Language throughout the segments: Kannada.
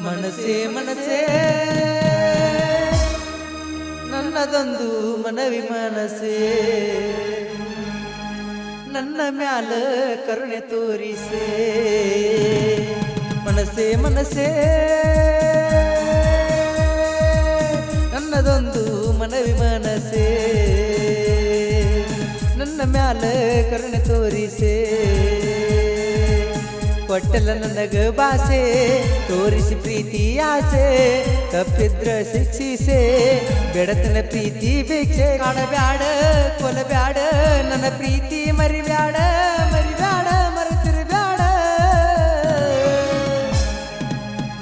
ಮನಸೇ ಮನಸೇ ನನ್ನದೊಂದು ಮನವಿ ಮನಸೇ ನನ್ನ ಮ್ಯಾಲ ಕರುಣೆ ತೋರಿಸೇ ಮನಸೇ ಮನಸೇ ನನ್ನದೊಂದು ಮನವಿ ಮನಸೇ ನನ್ನ ಮ್ಯಾಲ ಕರುಣೆ ತೋರಿಸೇ ಕೊಟ್ಟಲ ನನಗ ಬಾಸೆ ತೋರಿಸಿ ಪ್ರೀತಿ ಆಸೆ ತಪ್ಪಿದ್ರ ಶಿಕ್ಷಿಸೆ ಬೆಡತನ ಪ್ರೀತಿ ಭಿಕ್ಷೆ ಕಾಡಬ್ಯಾಡ ಕೊಲಬ್ಯಾಡ ನನ್ನ ಪ್ರೀತಿ ಮರಿಬ್ಯಾಡ ಮರಿಬ್ಯಾಡ ಮರೆತಿರಬ್ಯಾಡ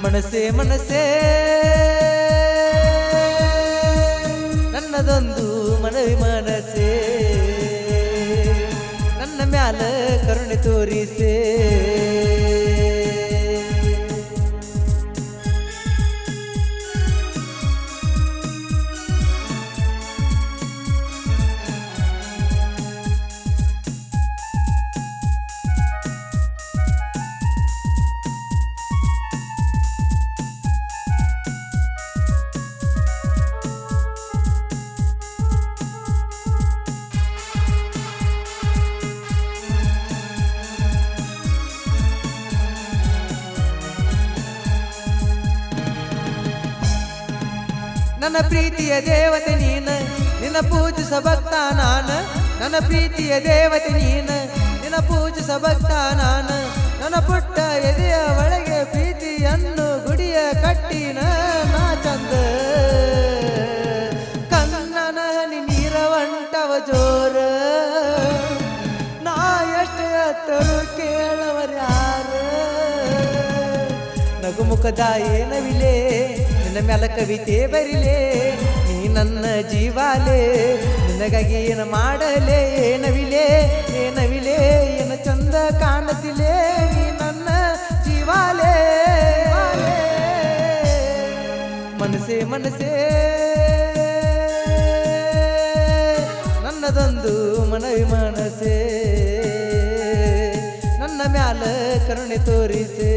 ಮನಸೇ ಮನಸೇ ನನ್ನದೊಂದು ಮನವಿ ಮನಸೇ ನನ್ನ ಮ್ಯಾಲ ಕರುಣೆ ತೋರಿಸೇ ನನ್ನ ಪ್ರೀತಿಯ ದೇವತೆ ನೀನ ನಿನ್ನ ಪೂಜಿಸ ಭಕ್ತ ನಾನ ನನ್ನ ಪ್ರೀತಿಯ ದೇವತೆ ನೀನ ನಿನ್ನ ಪೂಜಿಸ ಭಕ್ತ ನಾನ ನನ್ನ ಪುಟ್ಟ ಎದೆಯ ಒಳಗೆ ಪ್ರೀತಿಯನ್ನು ಗುಡಿಯ ಕಟ್ಟಿನ ನಾ ಚಂದ ಕಣ್ಣನ ಹನಿ ನೀರ ಹೊಂಟವ ಜೋರ ನಾ ಎಷ್ಟು ಎತ್ತರು ಕೇಳವರ್ಯಾರ ನಗುಮುಖದ ಏನವಿಲೆ ನಿನ್ನ ಮ್ಯಾಲ ಕವಿತೆ ಬರಿಲೆ ನೀ ನನ್ನ ಜೀವಾಲೆ ನಿನಗಾಗಿ ಏನು ಮಾಡಲೆ ಏನವಿಲೆ ಏನವಿಲೆ ಏನು ಚಂದ ಕಾಣತಿಲೆ ನೀ ನನ್ನ ಜೀವಾಲೆ ಮನಸೇ ಮನಸೇ ನನ್ನದೊಂದು ಮನವಿ ಮನಸೇ ನನ್ನ ಮ್ಯಾಲ ಕರುಣೆ ತೋರಿಸೇ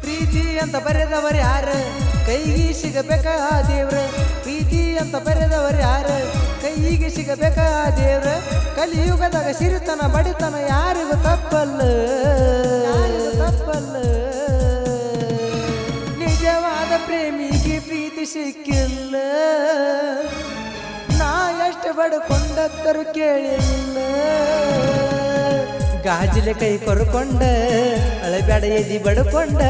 ಪ್ರೀತಿ ಅಂತ ಬರೆದವರು ಯಾರ ಕೈಗೆ ಸಿಗಬೇಕ ಆ ದೇವ್ರ ಪ್ರೀತಿ ಅಂತ ಬರೆದವರು ಯಾರ ಕೈಗೆ ಸಿಗಬೇಕ ಆ ದೇವ್ರ ಕಲಿಯುಗದಾಗ ಸಿರಿತನ ಬಡಿತನ ಯಾರಿಗೂ ತಪ್ಪಲ್ಲ ತಪ್ಪಲ್ಲ ನಿಜವಾದ ಪ್ರೇಮಿಗೆ ಪ್ರೀತಿ ಸಿಕ್ಕಿಲ್ಲ ನಾ ಎಷ್ಟು ಬಡ್ಕೊಂಡತ್ತರು ಕೇಳಿಲ್ಲ ಗಾಜಲೆ ಕೈ ಕೊರ್ಕೊಂಡ ಅಳಬ್ಯಾಡ ಎದಿ ಬಡ್ಕೊಂಡ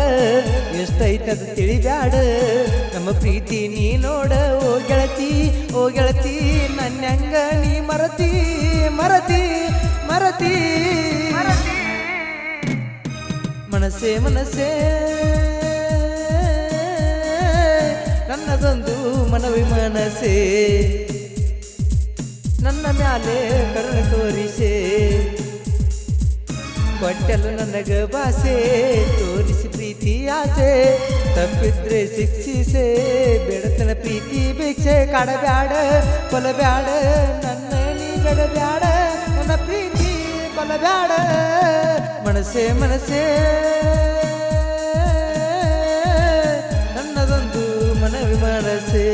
ಎಷ್ಟೈತದ ತಿಳಿಬ್ಯಾಡ ನಮ್ಮ ಪ್ರೀತಿ ನೀ ನೋಡ ಓ ಗೆಳತಿ ನನ್ನಂಗ ನೀ ಮರತಿ ಮರತಿ ಮರತಿ ಮನಸೇ ಮನಸೇ ನನ್ನದೊಂದು ಮನವಿ ಮನಸೇ ನನ್ನ ಮ್ಯಾಲೆ ಕರುಣೆ ತೋರಿಸೇ ಕೊಟ್ಟಲು ನನಗ ಬಾಸೆ ತೋರಿಸಿ ಪ್ರೀತಿ ಆಸೆ ತಪ್ಪಿದ್ರೆ ಶಿಕ್ಷಿಸೆ ಬೆಡತನ ಪ್ರೀತಿ ಭಿಕ್ಷೆ ಕಾಡಬ್ಯಾಡ ಕೊಲಬ್ಯಾಡ ನನ್ನ ನೀ ಬೆಡಬ್ಯಾಡ ನನ್ನ ಪ್ರೀತಿ ಕೊಲಬ್ಯಾಡ ಮನಸೇ ಮನಸೇ ನನ್ನದೊಂದು ಮನವಿ ಮನಸೇ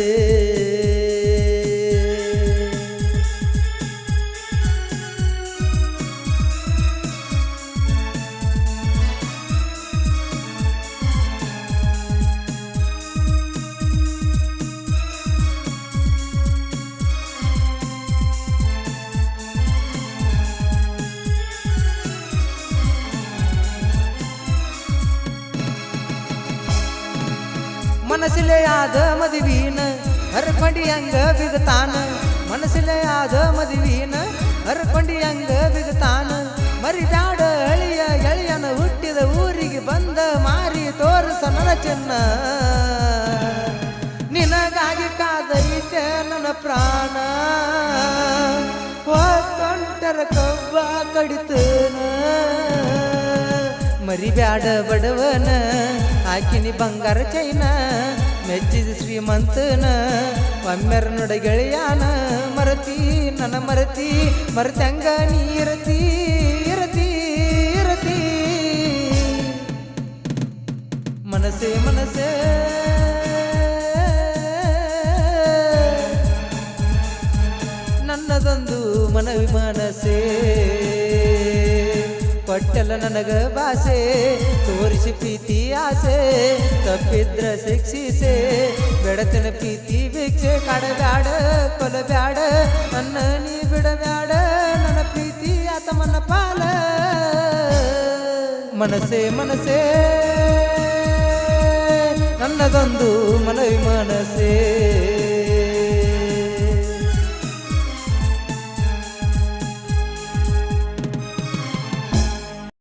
ಮನಸ್ಸಿಲೆ ಆದ ಮದುವೀನ ಹರ್ಕೊಂಡಿ ಹಂಗ ಬಿಗತಾನ ಮನಸ್ಸಿಲೆ ಆದ ಮದುವೀನ ಹರ್ಕೊಂಡಿ ಹಂಗ ಬಿಗತಾನ ಮರಿಬ್ಯಾಡ ಅಳಿಯ ಗೆಳೆಯನ ಹುಟ್ಟಿದ ಊರಿಗೆ ಬಂದ ಮಾರಿ ತೋರಿಸ ನನ್ನ ಚಿನ್ನ ನಿನಗಾಗಿ ಕಾದೈತೆ ನನ್ನ ಪ್ರಾಣ ಹೊಂಟರ ಕಬ್ಬ ಕಡಿತನ ಮರಿಬ್ಯಾಡ ಬಡವನ ಹಾಕಿನಿ ಬಂಗಾರ ಚೈನ ಮೆಚ್ಚಿದ ಶ್ರೀಮಂತನ ಒಮ್ಮೆರ ನೋಡ ಗೆಳೆಯಾನ ಮರತಿ ನನ್ನ ಮರತಿ ಮರತಂಗ ನೀರತಿ ಇರತಿ ಇರತಿ ಮನಸೇ ಮನಸೇ ನನ್ನದೊಂದು ಮನವಿ ಮನಸೇ ಕೊಟ್ಟೆಲ್ಲ ನನಗ ಭಾಷೆ ತೋರಿಸಿ ಪ್ರೀತಿ ಆಸೆ ತಪ್ಪಿದ್ರ ಶಿಕ್ಷಿಸೆ ಬೆಡತನ ಪ್ರೀತಿ ಭಿಕ್ಷೆ ಕಾಡಬ್ಯಾಡ ಕೊಲಬ್ಯಾಡ ನನ್ನ ನೀ ಬಿಡಬ್ಯಾಡ ನನ್ನ ಪ್ರೀತಿ ಆತಮನ ಪಾಲ ಮನಸೇ ಮನಸೇ ನನ್ನದೊಂದು ಮನವಿ ಮನಸೇ